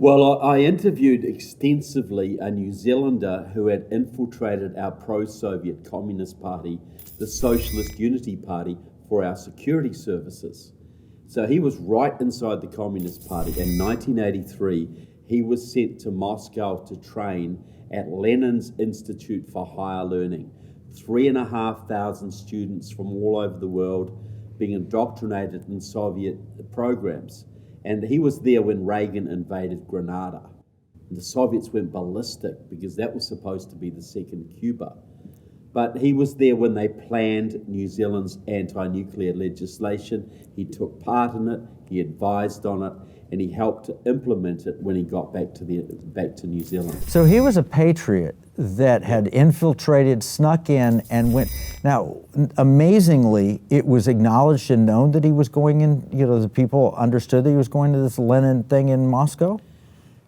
Well, I interviewed extensively a New Zealander who had infiltrated our pro-Soviet Communist Party, the Socialist Unity Party, for our security services. So he was right inside the Communist Party. In 1983, he was sent to Moscow to train at Lenin's Institute for Higher Learning. 3,500 students from all over the world being indoctrinated in Soviet programs. And he was there when Reagan invaded Grenada. The Soviets went ballistic because that was supposed to be the second Cuba. But he was there when they planned New Zealand's anti-nuclear legislation. He took part in it, he advised on it, and he helped to implement it when he got back to New Zealand. So he was a patriot that had infiltrated, snuck in, and went. Now, amazingly, it was acknowledged and known that he was going in. You know, the people understood that he was going to this Lenin thing in Moscow.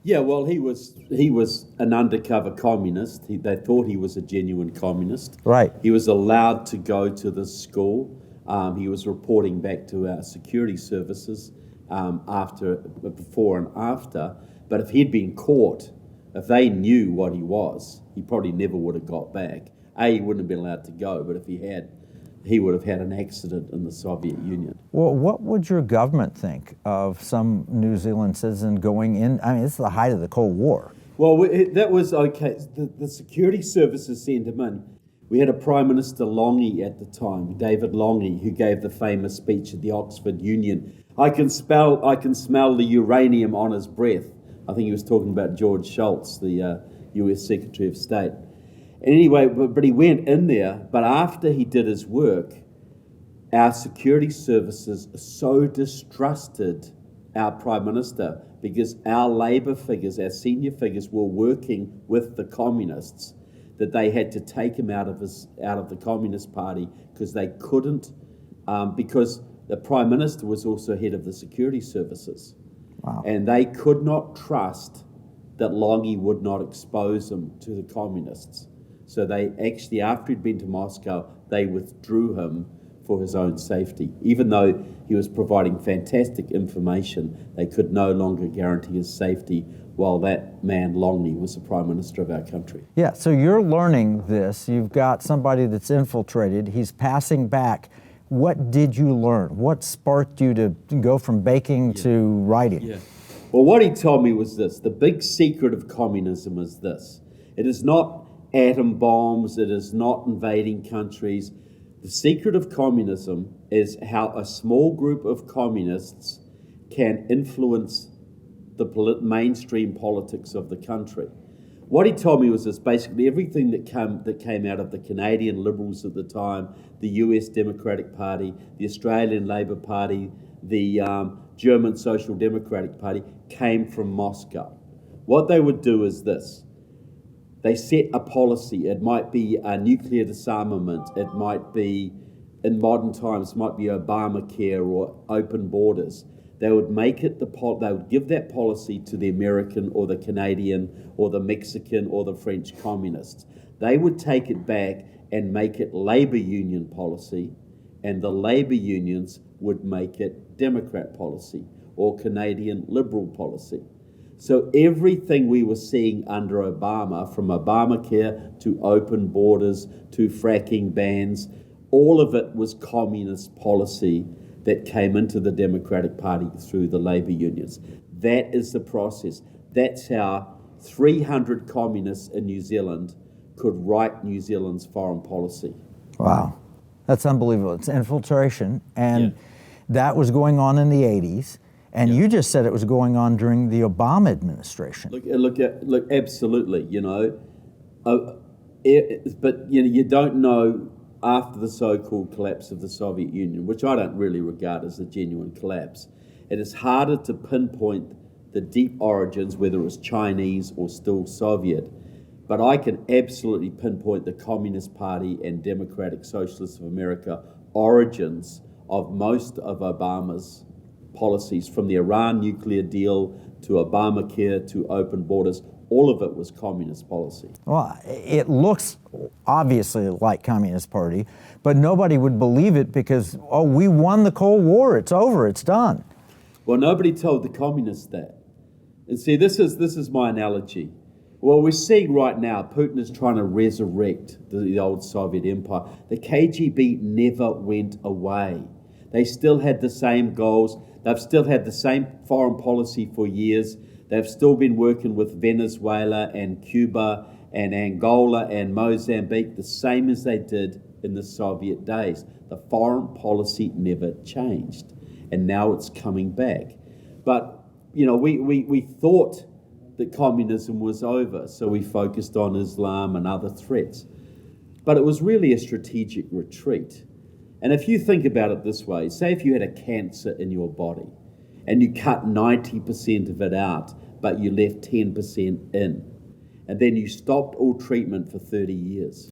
Yeah, well, he was an undercover communist. They thought he was a genuine communist. Right. He was allowed to go to the school. He was reporting back to our security services before and after. But if he'd been caught, if they knew what he was, he probably never would have got back. He wouldn't have been allowed to go, but if he had, he would have had an accident in the Soviet Union. Well, what would your government think of some New Zealand citizen going in? I mean, it's the height of the Cold War. Well, that was okay. The security services sent him in. We had a Prime Minister Longy at the time, David Longy, who gave the famous speech at the Oxford Union. I can smell the uranium on his breath. I think he was talking about George Shultz, the US Secretary of State. Anyway, but he went in there, but after he did his work, our security services so distrusted our Prime Minister because our Labour figures, our senior figures, were working with the communists that they had to take him out of the Communist Party because they couldn't, because the Prime Minister was also head of the security services. Wow. And they could not trust that Longy would not expose him to the communists. So they actually, after he'd been to Moscow, they withdrew him for his own safety. Even though he was providing fantastic information, they could no longer guarantee his safety while that man, Longy, was the Prime Minister of our country. Yeah, so you're learning this. You've got somebody that's infiltrated. He's passing back. What did you learn? What sparked you to go from baking to writing? Yeah. Well, what he told me was this. The big secret of communism is this. It is not atom bombs. It is not invading countries. The secret of communism is how a small group of communists can influence the mainstream politics of the country. What he told me was this: basically everything that came out of the Canadian Liberals at the time, the US Democratic Party, the Australian Labor Party, the German Social Democratic Party, came from Moscow. What they would do is this. They set a policy. It might be a nuclear disarmament. It might be, in modern times, it might be Obamacare or open borders. They would make it they would give that policy to the American or the Canadian or the Mexican or the French communists. They would take it back and make it labor union policy, and the labor unions would make it Democrat policy or Canadian liberal policy. So everything we were seeing under Obama, from Obamacare to open borders to fracking bans, all of it was communist policy that came into the Democratic Party through the labor unions. That is the process. That's how 300 communists in New Zealand could write New Zealand's foreign policy. Wow, that's unbelievable. It's infiltration, and that was going on in the 80s. And you just said it was going on during the Obama administration. Look, absolutely, you know. But you don't know after the so-called collapse of the Soviet Union, which I don't really regard as a genuine collapse. It is harder to pinpoint the deep origins, whether it was Chinese or still Soviet. But I can absolutely pinpoint the Communist Party and Democratic Socialists of America origins of most of Obama's policies, from the Iran nuclear deal to Obamacare to open borders. All of it was communist policy. Well, it looks obviously like Communist Party, but nobody would believe it because, we won the Cold War, it's over, it's done. Well, nobody told the communists that. And see, this is my analogy. Well, we're seeing right now, Putin is trying to resurrect the old Soviet Empire. The KGB never went away. They still had the same goals. They've still had the same foreign policy for years. They've still been working with Venezuela and Cuba and Angola and Mozambique, the same as they did in the Soviet days. The foreign policy never changed, and now it's coming back. But, we thought that communism was over, so we focused on Islam and other threats. But it was really a strategic retreat. And if you think about it this way, say if you had a cancer in your body and you cut 90% of it out, but you left 10% in, and then you stopped all treatment for 30 years.